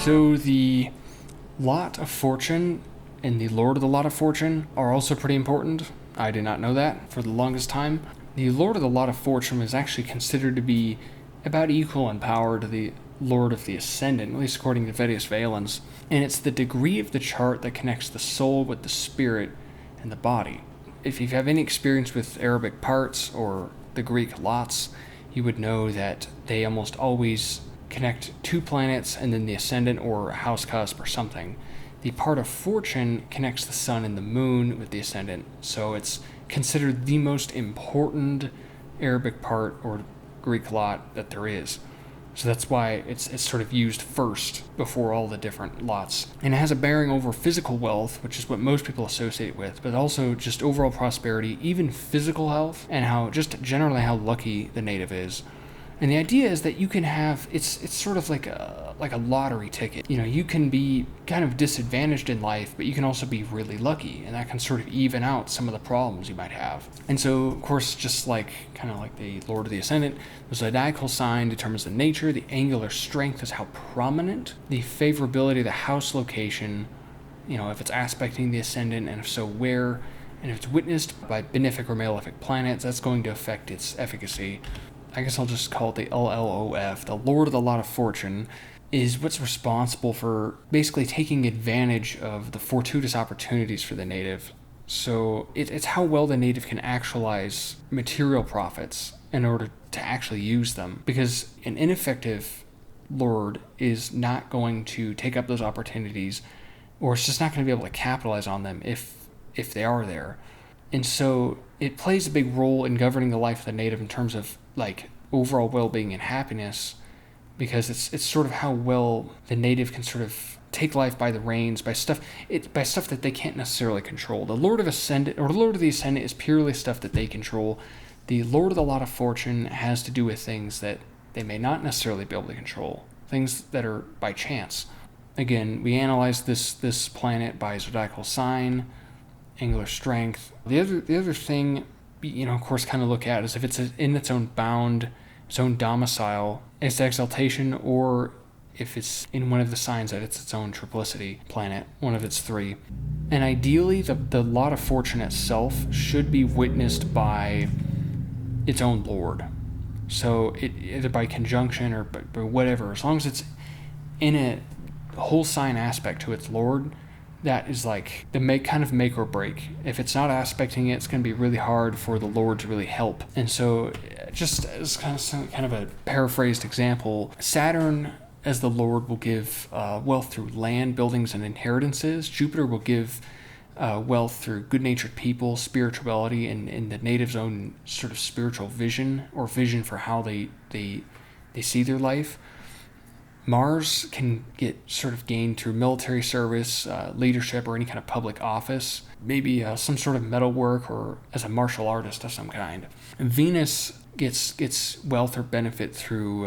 So the Lot of Fortune and the Lord of the Lot of Fortune are also pretty important. I did not know that for the longest time. The Lord of the Lot of Fortune is actually considered to be about equal in power to the Lord of the Ascendant, at least according to Vettius Valens. And it's the degree of the chart that connects the soul with the spirit and the body. If you have any experience with Arabic parts or the Greek lots, you would know that they almost always connect two planets and then the ascendant or a house cusp or something. The part of fortune connects the sun and the moon with the ascendant, so it's considered the most important Arabic part or Greek lot that there is. So that's why it's sort of used first before all the different lots. And it has a bearing over physical wealth, which is what most people associate it with, but also just overall prosperity, even physical health, and how just generally how lucky the native is. And the idea is that you can have it's sort of like a lottery ticket. You know, you can be kind of disadvantaged in life, but you can also be really lucky, and that can sort of even out some of the problems you might have. And so, of course, just like kind of like the Lord of the Ascendant, the zodiacal sign determines the nature, the angular strength is how prominent, the favorability of the house location, you know, if it's aspecting the ascendant, and if so, where, and if it's witnessed by benefic or malefic planets, that's going to affect its efficacy. I guess I'll just call it the LLOF, the Lord of the Lot of Fortune, is what's responsible for basically taking advantage of the fortuitous opportunities for the native. So it's how well the native can actualize material profits in order to actually use them. Because an ineffective lord is not going to take up those opportunities, or it's just not going to be able to capitalize on them if they are there. And so it plays a big role in governing the life of the native in terms of like overall well-being and happiness, because it's sort of how well the native can sort of take life by the reins by stuff that they can't necessarily control. The Lord of Ascendant or the Lord of the Ascendant is purely stuff that they control. The Lord of the Lot of Fortune has to do with things that they may not necessarily be able to control, things that are by chance. Again, we analyze this planet by zodiacal sign, angular strength. The other thing, you know, of course, kind of look at is if it's in its own bound, its own domicile, its exaltation, or if it's in one of the signs that it's its own triplicity planet, one of its three. And ideally, the Lot of Fortune itself should be witnessed by its own lord. So it either by conjunction or by whatever, as long as it's in a whole sign aspect to its lord, that is like the make or break. If it's not aspecting it, it's going to be really hard for the Lord to really help. And so, just as kind of a paraphrased example, Saturn as the Lord will give wealth through land, buildings, and inheritances. Jupiter will give wealth through good-natured people, spirituality, and the native's own sort of spiritual vision or vision for how they see their life. Mars can get sort of gained through military service, leadership, or any kind of public office, maybe some sort of metal work or as a martial artist of some kind. And Venus gets wealth or benefit through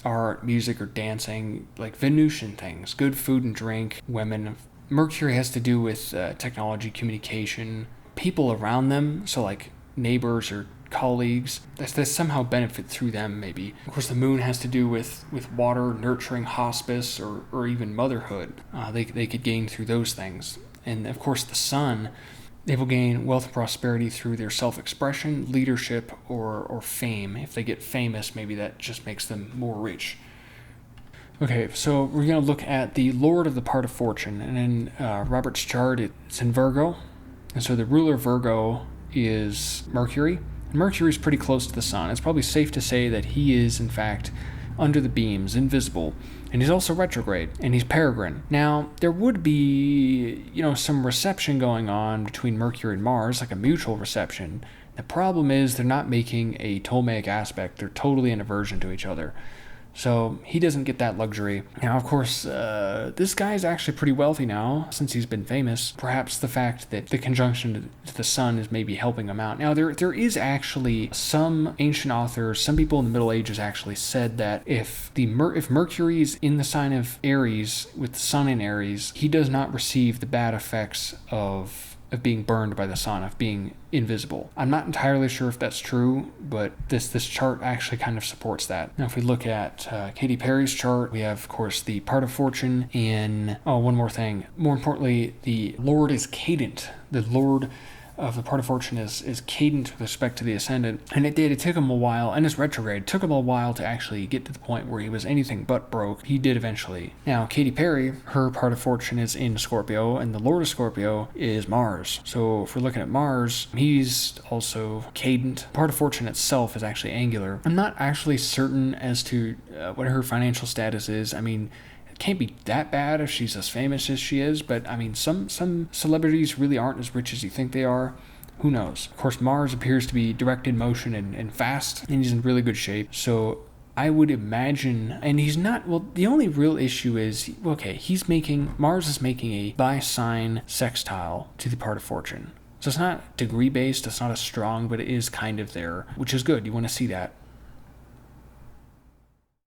art, music, or dancing, like Venusian things, good food and drink, women. Mercury has to do with technology, communication, people around them, so like neighbors or colleagues that somehow benefit through them, maybe. Of course, the moon has to do with water, nurturing, hospice, or even motherhood. They could gain through those things. And of course, the sun, they will gain wealth and prosperity through their self-expression, leadership, or fame. If they get famous, maybe that just makes them more rich. Okay, so we're going to look at the Lord of the part of fortune. And in Robert's chart, it's in Virgo. And so the ruler of Virgo is Mercury. Mercury is pretty close to the sun. It's probably safe to say that he is, in fact, under the beams, invisible. And he's also retrograde, and he's peregrine. Now, there would be, some reception going on between Mercury and Mars, like a mutual reception. The problem is they're not making a Ptolemaic aspect. They're totally in aversion to each other. So he doesn't get that luxury. Now, of course, this guy is actually pretty wealthy now, since he's been famous. Perhaps the fact that the conjunction to the sun is maybe helping him out. Now, there is actually some ancient authors, some people in the Middle Ages actually said that if Mercury is in the sign of Aries, with the sun in Aries, he does not receive the bad effects of of being burned by the sun, of being invisible. I'm not entirely sure if that's true, but this chart actually kind of supports that. Now, if we look at Katy Perry's chart, we have, of course, the part of fortune in, one more thing. More importantly, the Lord is cadent. The Lord of the part of fortune is cadent with respect to the ascendant, and it took him a while, and it's retrograde. It took him a while to actually get to the point where he was anything but broke. He did eventually. Now, Katy Perry, her part of fortune is in Scorpio, and the Lord of Scorpio is Mars. So if we're looking at Mars, he's also cadent. Part of fortune itself is actually angular. I'm not actually certain as to what her financial status is. I mean, can't be that bad if she's as famous as she is, but I mean, some celebrities really aren't as rich as you think they are. Who knows? Of course, Mars appears to be direct in motion and fast, and he's in really good shape. So I would imagine, and he's not, well, the only real issue is, okay, Mars is making a bi-sign sextile to the part of fortune. So it's not degree based, it's not as strong, but it is kind of there, which is good. You want to see that.